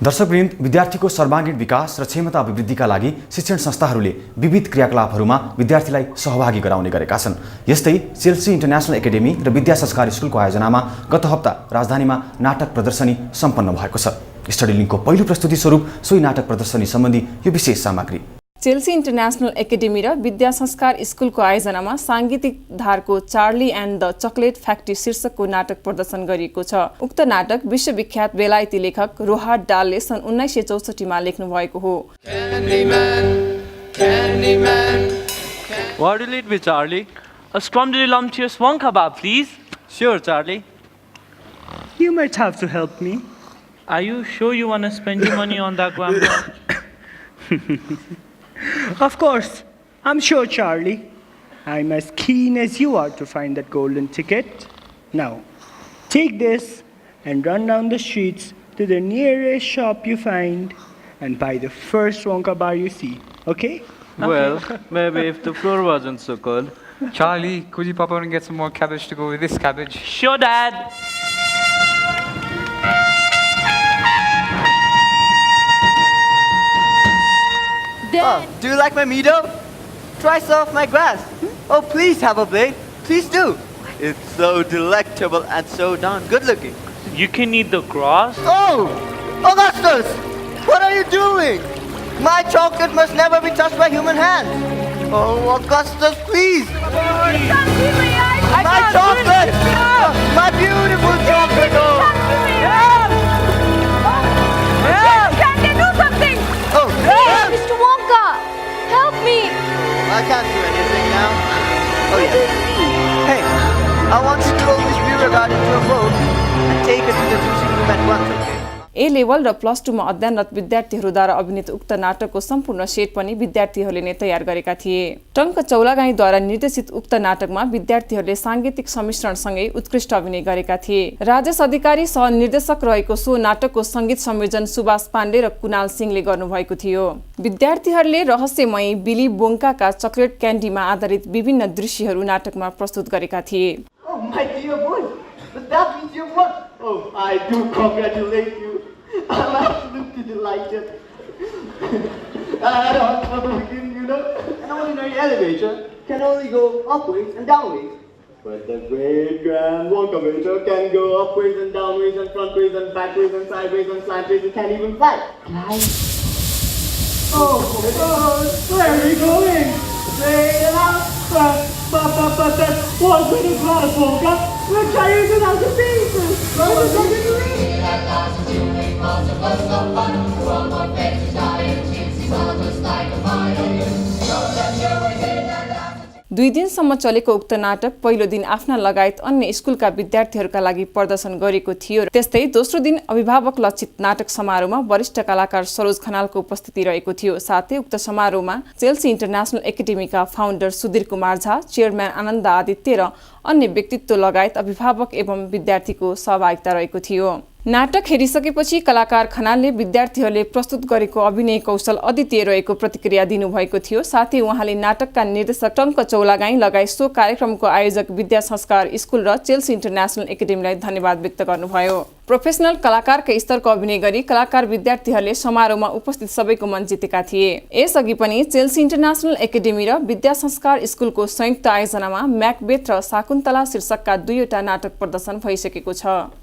दर्शकवृन्द, विद्यार्थीको सर्वाङ्गीण विकास र क्षमता अभिवृद्धिका लागि शिक्षण संस्थाहरूले विविध क्रियाकलापहरूमा विद्यार्थीलाई सहभागी गराउने गरेका छन्। यस्तै चेल्सी इन्टरनेसनल एकाडेमी र विद्या संस्कार स्कुलको आयोजनामा गत हप्ता राजधानीमा नाटक प्रदर्शनी सम्पन्न भएको छ। स्टडी लिङ्कको पहिलो प्रस्तुति स्वरूप सोही नाटक प्रदर्शनी सम्बन्धी यो विशेष सामग्री। चेल्सी इन्टरनेसनल एकाडेमी र विद्या संस्कार स्कुलको आयोजनामा साङ्गीतिक धारको Charlie and the chocolate factory शीर्षकको नाटक प्रदर्शन गरिएको छ। उक्त नाटक विश्वविख्यात बेलायती लेखक रोहार्ड डालले सन् 1964 मा लेख्नु भएको हो। What will it be, Charlie? A scrumdiddlyumptious Wonka bar, please. Sure, Charlie. You might have to help me. Are you sure you want to spend your money on that, Grandpa? Of course. I'm sure, Charlie. I'm as keen as you are to find that golden ticket. Now, take this and run down the streets to the nearest shop you find and buy the first Wonka bar you see, okay? Well, maybe if the floor wasn't so cold. Charlie, could you pop out and get some more cabbage to go with this cabbage? Sure, Dad. Oh, do you like my meadow? Try some of my grass. Oh, please have a blade. Please do. It's so delectable and so darn good looking. You can eat the grass? Oh, Augustus! What are you doing? My chocolate must never be touched by human hands. Oh, Augustus, please. My chocolate! My beautiful chocolate! Can they do something? Oh, Hey, Mr. Wonka, help me. I can't do anything now. Oh, yeah. Hey, I want you to roll this viewer garden to a boat and take it to the juicy room at once, okay? A-level र plus 2 मा अध्ययनरत विद्यार्थीहरूद्वारा अभिनीत उक्त नाटकको सम्पूर्ण set पनि विद्यार्थीहरूले नै तयार गरेका थिए। टङ्क चौलागाईद्वारा निर्देशित उक्त नाटकमा विद्यार्थीहरूले साङ्गीतिक सम्मिश्रणसँगै उत्कृष्ट अभिनय गरेका थिए। राजेश अधिकारी सह निर्देशक रहेको सो नाटकको सङ्गीत संयोजन सुभाष पाण्डे र कुणाल सिंहले गर्नुभएको थियो। विद्यार्थीहरूले रहस्यमयी बिली बोङ्काका चकलेट क्यान्डीमा आधारित विभिन्न दृश्यहरू नाटकमा प्रस्तुत गरेका थिए। Oh, my dear boy, but that means you've won. Oh, I do congratulate you. I'm absolutely delighted. I had a hunch from the beginning, you know. An ordinary elevator can only go upwards and downwards. But the great grand Wonka-vator can go upwards and downwards and frontwards and backwards and sideways and slantways and can't even fly. Fly? Oh, where are we going? Straight out. But that's one little glass, Wonka. We're trying to out the pieces. What is it to read? दुई दिनसम्म चलेको उक्त नाटक पहिलो दिन आफ्ना लगायत अन्य स्कुलका विद्यार्थीहरूका लागि प्रदर्शन गरेको थियो। त्यस्तै दोस्रो दिन अभिभावक लक्षित नाटक समारोहमा वरिष्ठ कलाकार सरोज खनालको उपस्थिति रहेको थियो। साथै उक्त समारोहमा चेल्सी इन्टरनेसनल एकाडेमीका फाउन्डर सुधीर कुमार झा, चेयरम्यान आनन्द आदित्य र अन्य व्यक्तित्व लगायत अभिभावक एवं विद्यार्थीको सहभागिता रहेको थियो। नाटक हेरिसकेपछि कलाकार खनालले विद्यार्थीहरूले प्रस्तुत गरेको अभिनय कौशल अद्वितीय रहेको प्रतिक्रिया दिनुभएको थियो। साथै उहाँले नाटकका निर्देशक टङ्क चौलागाई लगायत सो कार्यक्रमको आयोजक विद्या संस्कार स्कुल र चेल्सी इन्टरनेसनल एकाडेमीलाई धन्यवाद व्यक्त गर्नुभयो। प्रोफेसनल कलाकारका स्तरको अभिनय गरी कलाकार विद्यार्थीहरूले समारोहमा उपस्थित सबैको मन जितेका थिए। यसअघि पनि चेल्सी इन्टरनेसनल एकाडेमी र विद्या संस्कार स्कुलको संयुक्त आयोजनामा म्याकबेथ र शाकुन्तला शीर्षकका दुईवटा नाटक प्रदर्शन भइसकेको छ।